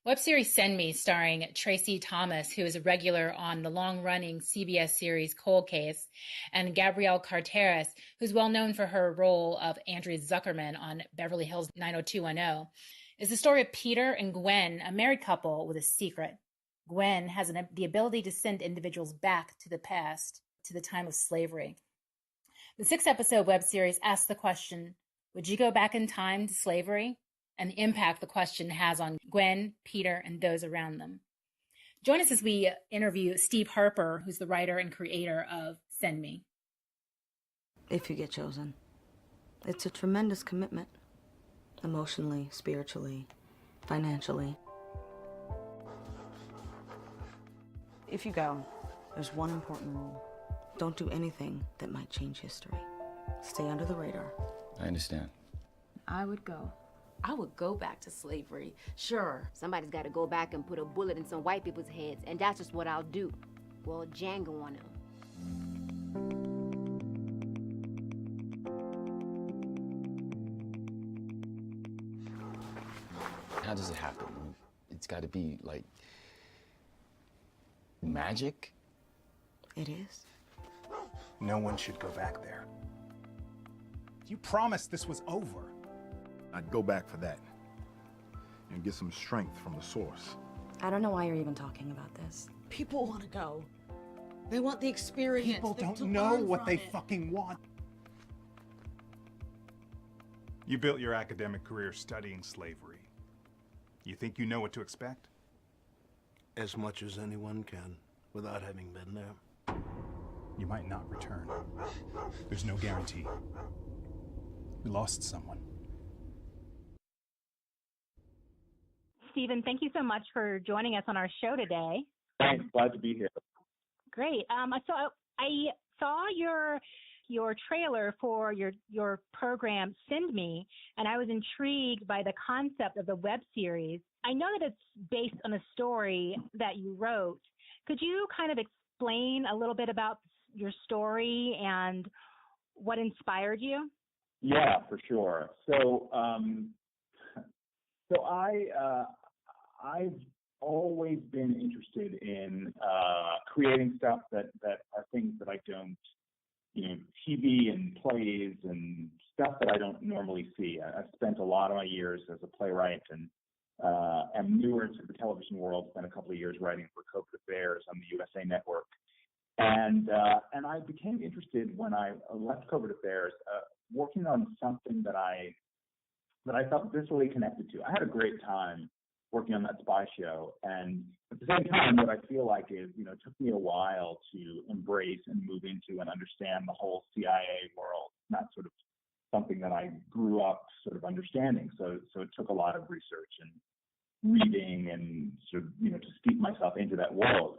Web series Send Me, starring Tracy Thomas, who is a regular on the long-running CBS series Cold Case, and Gabrielle Carteris, who's well known for her role of Andrea Zuckerman on Beverly Hills 90210, is the story of Peter and Gwen, a married couple with a secret. Gwen has the ability to send individuals back to the past, to the time of slavery. The 6-episode web series asks the question, would you go back in time to slavery? And the impact the question has on Gwen, Peter, and those around them. Join us as we interview Steve Harper, who's the writer and creator of Send Me. If you get chosen, it's a tremendous commitment. Emotionally, spiritually, financially. If you go, there's one important rule. Don't do anything that might change history. Stay under the radar. I understand. I would go. I would go back to slavery. Sure, somebody's got to go back and put a bullet in some white people's heads, and that's just what I'll do. Well, Django on them. How does it happen? It's got to be like magic. It is. No one should go back there. You promised this was over. I'd go back for that and get some strength from the source. I don't know why you're even talking about this. People want to go. They want the experience. People don't know what they fucking want. You built your academic career studying slavery. You think you know what to expect? As much as anyone can, without having been there. You might not return. There's no guarantee. We lost someone. Stephen, thank you so much for joining us on our show today. Thanks, glad to be here. Great. So I saw your trailer for your program, Send Me, and I was intrigued by the concept of the web series. I know that it's based on a story that you wrote. Could you kind of explain a little bit about your story and what inspired you? Yeah, for sure. So I've always been interested in creating stuff that are things that I don't, TV and plays and stuff that I don't normally see. I've spent a lot of my years as a playwright and am newer to the television world. Spent a couple of years writing for Covert Affairs on the USA Network, and I became interested when I left Covert Affairs, working on something that I felt viscerally connected to. I had a great time working on that spy show, and at the same time, what I feel like is, it took me a while to embrace and move into and understand the whole CIA world. Not sort of something that I grew up sort of understanding. So it took a lot of research and reading and sort of, to steep myself into that world.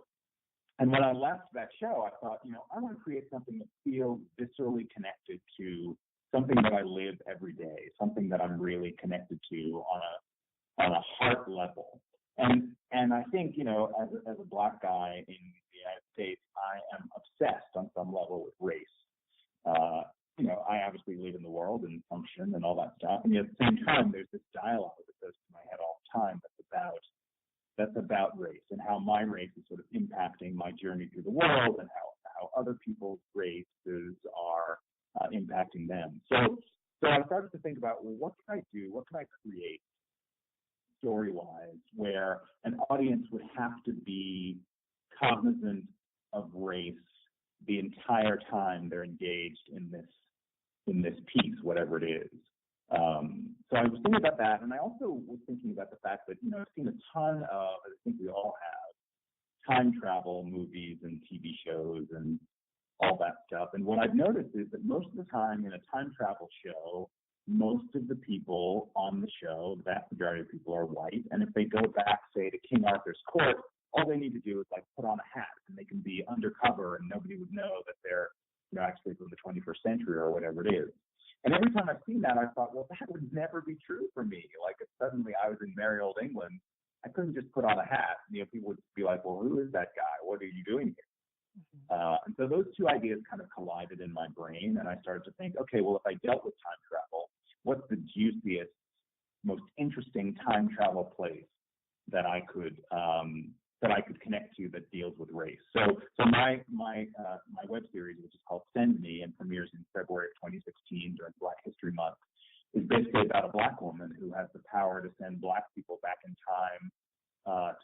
And when I left that show, I thought, I want to create something that feels viscerally connected to something that I live every day, something that I'm really connected to on a heart level. And I think, as a Black guy in the United States, I am obsessed on some level with race. I obviously live in the world and function and all that stuff. And yet at the same time, there's this dialogue that goes through my head all the time that's about race and how my race is sort of impacting my journey through the world and how other people's races are impacting them. So I started to think about, well, what can I do? What can I create story-wise where an audience would have to be cognizant of race the entire time they're engaged in this piece, whatever it is. So I was thinking about that, and I also was thinking about the fact that, I've seen a ton of, I think we all have, time travel movies and TV shows and all that stuff. And what I've noticed is that most of the time in a time travel show, most of the people on the show, the vast majority of people are white. And if they go back, say, to King Arthur's court, all they need to do is put on a hat and they can be undercover and nobody would know that they're, actually from the 21st century or whatever it is. And every time I've seen that, I thought, well, that would never be true for me. If suddenly I was in merry old England, I couldn't just put on a hat. People would be like, well, who is that guy? What are you doing here? And so those two ideas kind of collided in my brain, and I started to think, okay, well, if I dealt with time travel, what's the juiciest, most interesting time travel place I could connect to that deals with race. So my web series, which is called Send Me and premieres in February of 2016 during Black History Month, is basically about a Black woman who has the power to send Black people back in time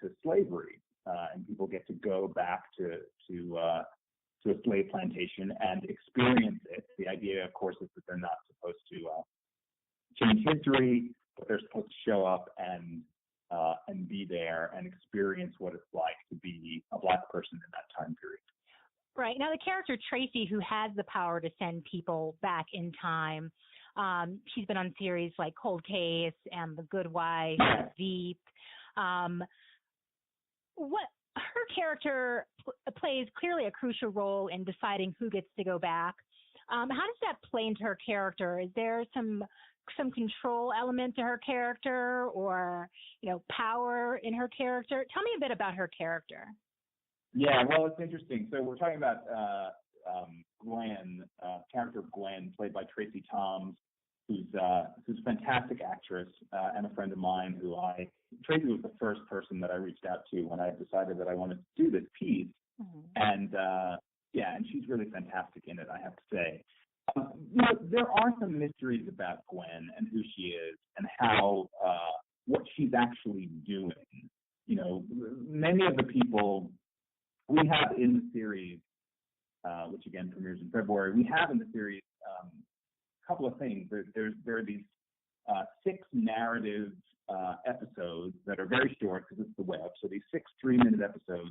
to slavery, and people get to go back to a slave plantation and experience it. The idea, of course, is that they're not supposed to change history, but they're supposed to show up and be there and experience what it's like to be a Black person in that time period. Right. Now, the character Tracy, who has the power to send people back in time, she's been on series like Cold Case and The Good Wife, Veep. What her character plays clearly a crucial role in deciding who gets to go back. How does that play into her character? Is there some control element to her character, or power in her character? Tell me a bit about her character. Yeah, well, it's interesting. So we're talking about Gwen, character Gwen, played by Tracy Toms, who's a fantastic actress and a friend of mine. Tracy was the first person that I reached out to when I decided that I wanted to do this piece, and she's really fantastic in it, I have to say. There are some mysteries about Gwen and who she is and how what she's actually doing. Many of the people we have in the series, which again premieres in February, we have in the series a couple of things. There are these 6 narrative episodes that are very short because it's the web. So these 6 3-minute episodes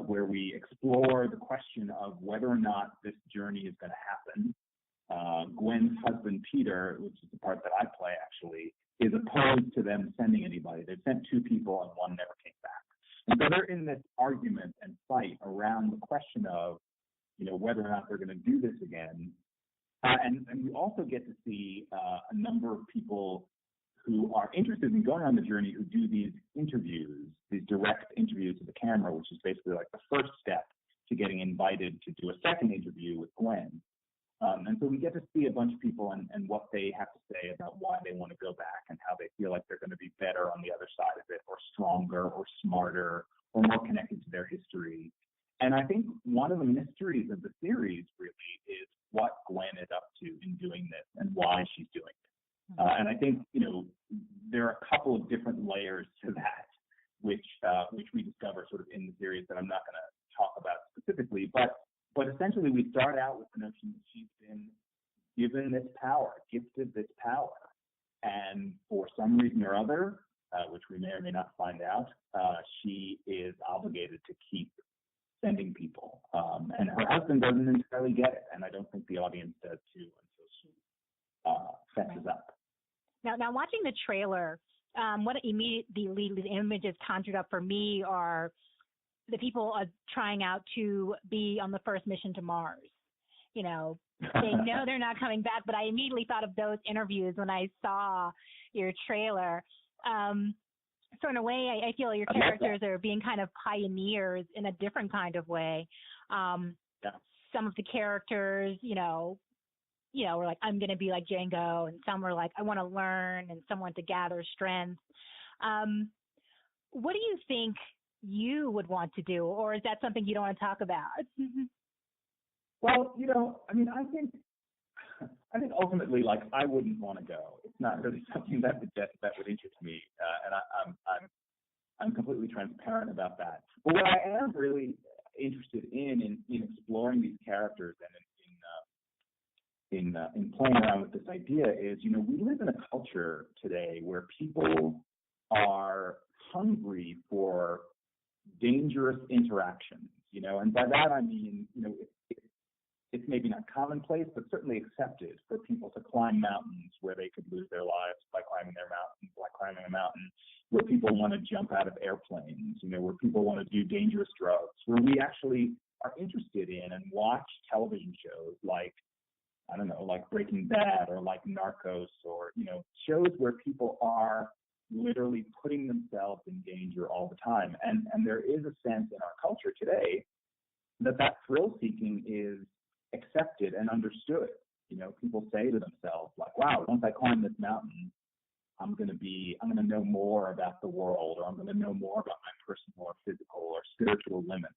where we explore the question of whether or not this journey is going to happen. Gwen's husband, Peter, which is the part that I play actually, is opposed to them sending anybody. They've sent 2 people and one never came back. And so they're in this argument and fight around the question of, whether or not they're going to do this again. And we also get to see a number of people who are interested in going on the journey who do these interviews, these direct interviews to the camera, which is basically like the first step to getting invited to do a second interview with Gwen. And so we get to see a bunch of people and what they have to say about why they want to go back and how they feel like they're going to be better on the other side of it, or stronger, or smarter, or more connected to their history. And I think one of the mysteries of the series really is what Gwen is up to in doing this and why she's doing it. And I think, there are a couple of different layers to that, which we discover sort of in the series that I'm not going to talk about specifically. But essentially, we start out with the notion that she's been given this power, gifted this power. And for some reason or other, which we may or may not find out, she is obligated to keep sending people. And her husband doesn't entirely get it, and I don't think the audience does too until she fesses up. Now, watching the trailer, what immediately the images conjured up for me are the people trying out to be on the first mission to Mars. They know they're not coming back, but I immediately thought of those interviews when I saw your trailer. So in a way, I feel your characters are being kind of pioneers in a different kind of way. Some of the characters, were like, I'm going to be like Django, and some were like, I want to learn, and some want to gather strength. What do you think you would want to do, or is that something you don't want to talk about? Well, I think ultimately, like, I wouldn't want to go. It's not really something that would interest me, and I'm completely transparent about that. But what I am really interested in exploring these characters and in playing around with this idea is, we live in a culture today where people are hungry for dangerous interactions, and by that I mean, it's maybe not commonplace, but certainly accepted for people to climb mountains where they could lose their lives by climbing a mountain, where people want to jump out of airplanes, where people want to do dangerous drugs, where we actually are interested in and watch television shows like, I don't know, like Breaking Bad or like Narcos, or, shows where people are literally putting themselves in danger all the time. And there is a sense in our culture today that thrill seeking is accepted and understood. People say to themselves, like, wow, once I climb this mountain, I'm going to know more about the world, or I'm going to know more about my personal or physical or spiritual limits,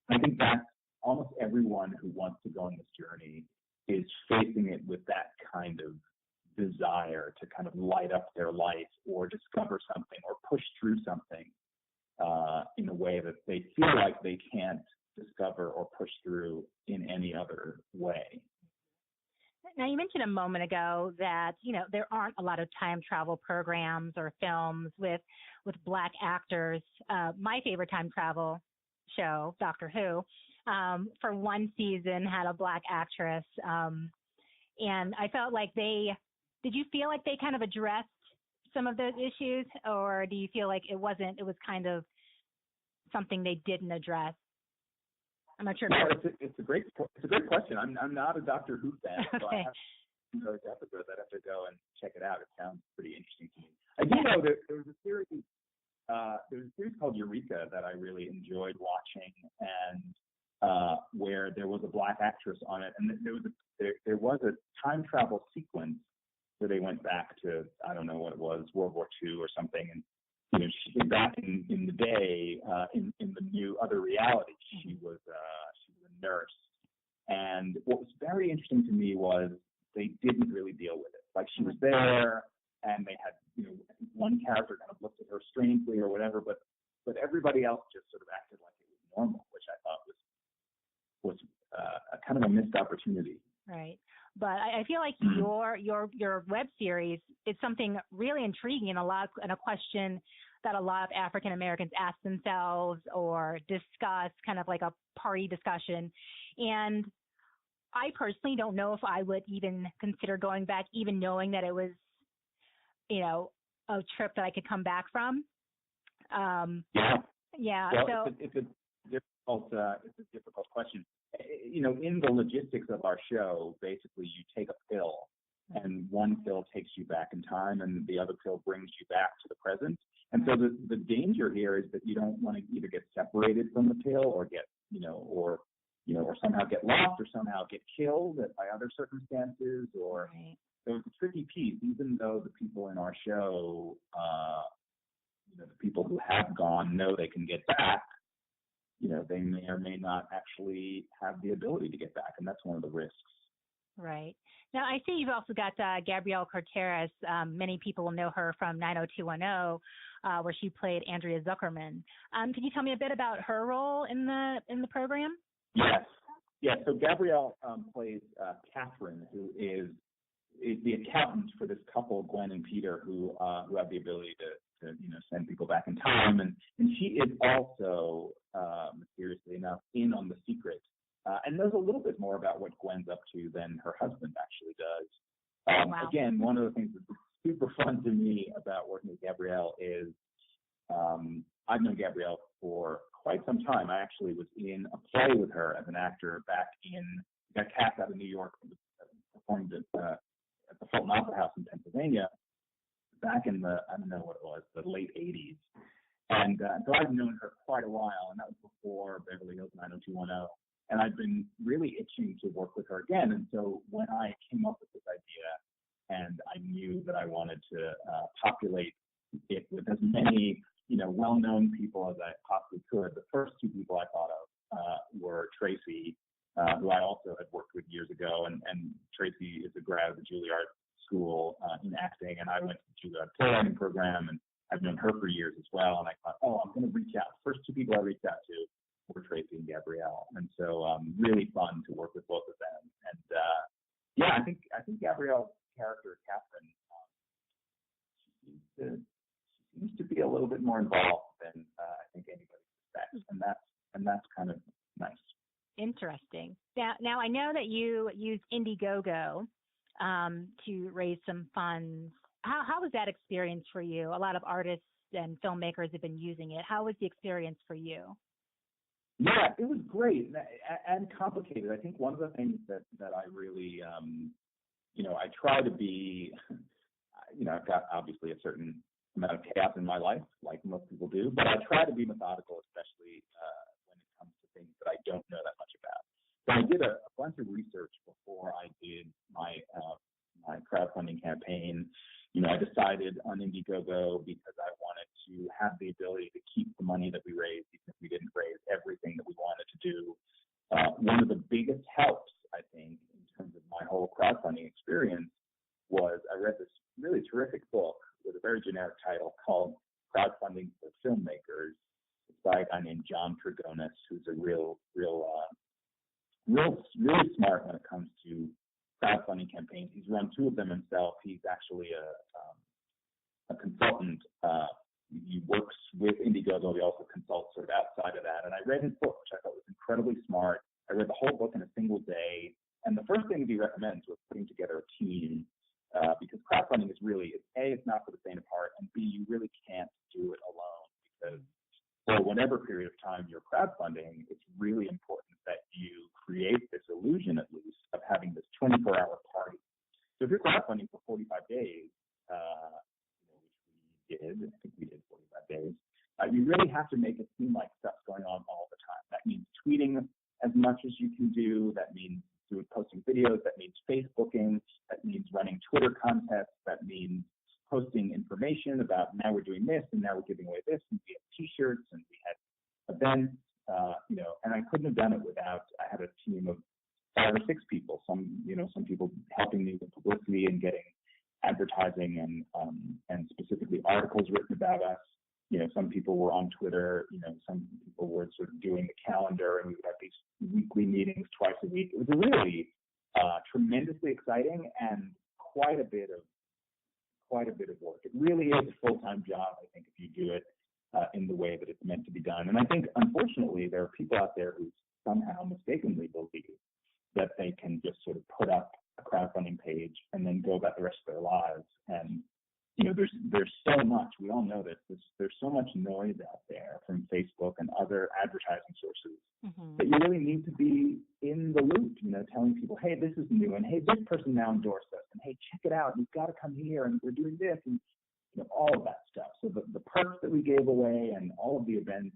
I think that's almost everyone who wants to go on this journey is facing it with that kind of desire to kind of light up their life or discover something or push through something in a way that they feel like they can't discover or push through in any other way. Now, you mentioned a moment ago that, there aren't a lot of time travel programs or films with Black actors. My favorite time travel show, Doctor Who, for one season had a Black actress. And I felt like did you feel like they kind of addressed some of those issues, or do you feel like it was kind of something they didn't address? I'm not sure. It's a great question. I'm not a Doctor Who fan, so I have those episodes. I'd have to go and check it out. It sounds pretty interesting to me. I do know that there was a series called Eureka that I really enjoyed watching, and where there was a Black actress on it, and there was a time travel sequence where they went back to, I don't know what it was, World War II or something, and she was back in the day, in the new other reality. She was a nurse. And what was very interesting to me was they didn't really deal with it. Like, she was there, and they had, one character kind of looked at her strangely or whatever, but everybody else just sort of acted like it was normal, which I thought was a kind of a missed opportunity. Right. But I feel like your web series is something really intriguing and a question that a lot of African Americans ask themselves or discuss, kind of like a party discussion. And I personally don't know if I would even consider going back, even knowing that it was, a trip that I could come back from. Yeah. Well, So it's a difficult question. In the logistics of our show, basically you take a pill, and one pill takes you back in time, and the other pill brings you back to the present. And so the danger here is that you don't want to either get separated from the pill or get, or somehow get lost or somehow get killed by other circumstances. Or so it's a tricky piece, even though the people in our show, the people who have gone know they can get back. They may or may not actually have the ability to get back, and that's one of the risks. Right. Now, I see you've also got Gabrielle Carteris. Many people will know her from 90210, where she played Andrea Zuckerman. Can you tell me a bit about her role in the program? Yes. So Gabrielle plays Catherine, who is the accountant for this couple, Gwen and Peter, who have the ability to send people back in time, and she is also mysteriously enough in on the secret. And knows a little bit more about what Gwen's up to than her husband actually does. Wow. Again, one of the things that's super fun to me about working with Gabrielle is I've known Gabrielle for quite some time. I actually was in a play with her as an actor got cast out of New York, performed at the Fulton Opera House in Pennsylvania back in the late 80s. And so I've known her quite a while, and that was before Beverly Hills 90210. And I've been really itching to work with her again. And so when I came up with this idea, and I knew that I wanted to populate it with as many, well-known people as I possibly could, the first two people I thought of were Tracy, who I also had worked with years ago. And Tracy is a grad of the Juilliard School in acting, and I went to the Juilliard playwriting program, and I've known her for years as well. And I thought, I'm going to reach out. The first two people I reached out to were Tracy and Gabrielle, and so really fun to work with both of them. And I think Gabrielle's character, Catherine, she seems to be a little bit more involved than I think anybody suspects, and that's kind of nice. Interesting. Now I know that you use Indiegogo to raise some funds. How was that experience for you? A lot of artists and filmmakers have been using it. How was the experience for you? Yeah, it was great and complicated. I think one of the things that I really, I try to be, I've got obviously a certain amount of chaos in my life, like most people do, but I try to be methodical, especially when it comes to things that I don't know that much about. So I did a bunch of research before I did my crowdfunding campaign, I decided on Indiegogo because I wanted to have the ability to keep the money that we raised, even if we didn't raise everything that we wanted to do. One of the biggest helps, I think, in terms of my whole crowdfunding experience was I read this really terrific book with a very generic title called Crowdfunding for Filmmakers. It's by a guy named John Trigonis, who's a really smart when it comes to crowdfunding campaigns. He's run 2 of them himself. He's actually a consultant. He works with Indiegogo. He also consults sort of outside of that. And I read his book, which I thought was incredibly smart. I read the whole book in a single day. And the first thing that he recommends was putting together a team, because crowdfunding is really, A, it's not for the faint of heart, and B, you really can't do it alone, because for whatever period of time you're crowdfunding, it's really important that you create this illusion, at least, of having this 24-hour party. So if you're crowdfunding for 45 days, which we did, I think we did 45 days, you really have to make it seem like stuff's going on all the time. That means tweeting as much as you can do. That means posting videos. That means Facebooking. That means running Twitter contests. That means posting information about now we're doing this and now we're giving away this, and we have T-shirts and we had events, and I couldn't have done it without. I had a team of 5 or 6 people. Some people helping me with publicity and getting advertising and specifically articles written about us. Some people were on Twitter. Some people were sort of doing the calendar, and we would have these weekly meetings twice a week. It was really tremendously exciting and quite a bit of work. It really is a full-time job, I think, if you do it in the way that it's meant to be done. And I think, unfortunately, there are people out there who somehow mistakenly believe that they can just sort of put up a crowdfunding page and then go about the rest of their lives. And there's so much. We all know this. There's so much noise out there from Facebook and other advertising sources that you really need to be in the loop. Telling people, hey, this is new, and hey, this person now endorsed us, and hey, check it out. You've got to come here, and we're doing this, and all of that stuff. So the perks that we gave away and all of the events,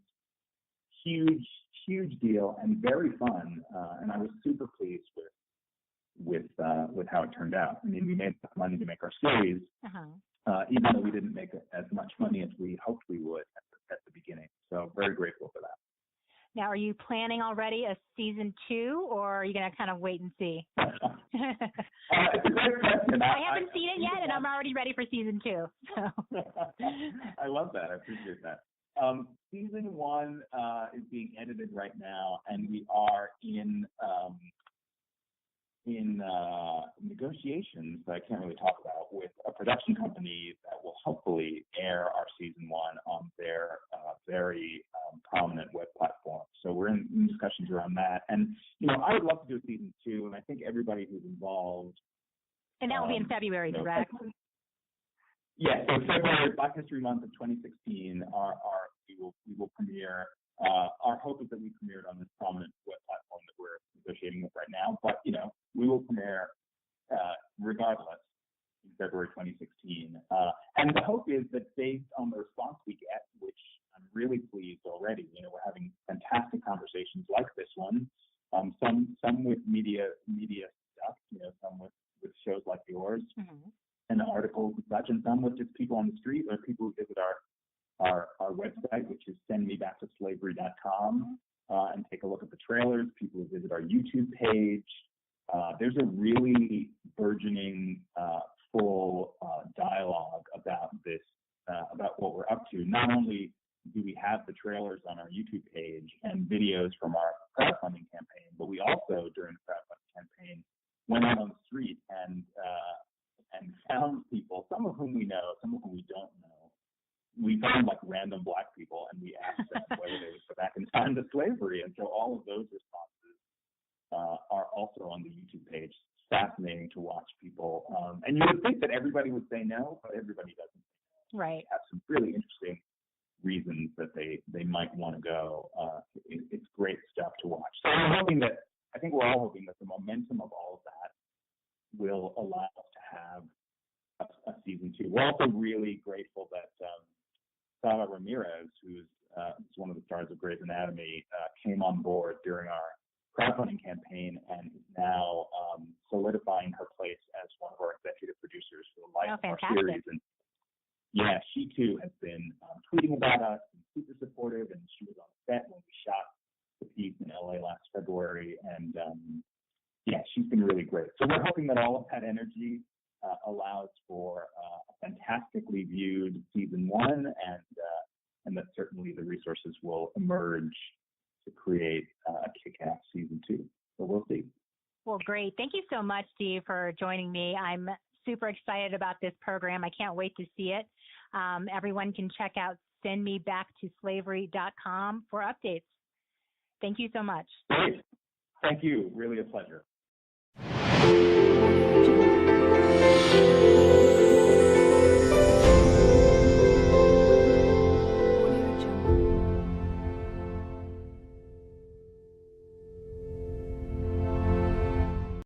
huge deal and very fun. And I was super pleased with how it turned out. I mean, we made enough money to make our series, even though we didn't make as much money as we hoped we would at the beginning. So very grateful for that. Now, are you planning already a season 2, or are you going to kind of wait and see? It's a great question. I haven't seen it yet, and I'm already ready for season 2. So. I love that. I appreciate that. Season 1 is being edited right now, and we are in negotiations that I can't really talk about with a production company that will hopefully air our season 1 on their very prominent web platform. So we're in discussions around that. And, I would love to do a season 2, and I think everybody who's involved. And that will be in February, correct? Yeah, so February, Black History Month of 2016, we will premiere. Our hope is that we premiere it on this prominent web platform that we're negotiating with right now. But, we will premiere regardless in February 2016. And the hope is that based on the response we get, which I'm really pleased already, we're having fantastic conversations like this one, some with media stuff, some with shows like yours and articles and such, and some with just people on the street or people who visit our website, which is sendmebacktoslavery.com, and take a look at the trailers, people who visit our YouTube page. There's a really burgeoning, full dialogue about this, about what we're up to. Not only do we have the trailers on our YouTube page and videos from our crowdfunding campaign, but we also, during the crowdfunding campaign, went out on the street and found people, some of whom we know, some of whom we don't know. We found like random Black people, and we asked them whether they would go back in time to slavery. And so all of those responses are also on the YouTube page. It's fascinating to watch people. And you would think that everybody would say no, but everybody doesn't. Right. They have some really interesting reasons that they might want to go. It's great stuff to watch. So I think we're all hoping that the momentum of all of that will allow us to have a season 2. We're also really grateful that Sara Ramirez, who's one of the stars of Grey's Anatomy, came on board during our crowdfunding campaign and is now solidifying her place as one of our executive producers for the life of our series. And yeah, she too has been tweeting about us and super supportive, and she was on set when we shot the piece in LA last February, and yeah, she's been really great. So we're hoping that all of that energy allows for a fantastically viewed season 1, and that certainly the resources will emerge to create a kick-ass season 2. So we'll see. Well, great. Thank you so much, Steve, for joining me. I'm super excited about this program. I can't wait to see it. Everyone can check out sendmebacktoslavery.com for updates. Thank you so much. Great. Thank you. Really a pleasure.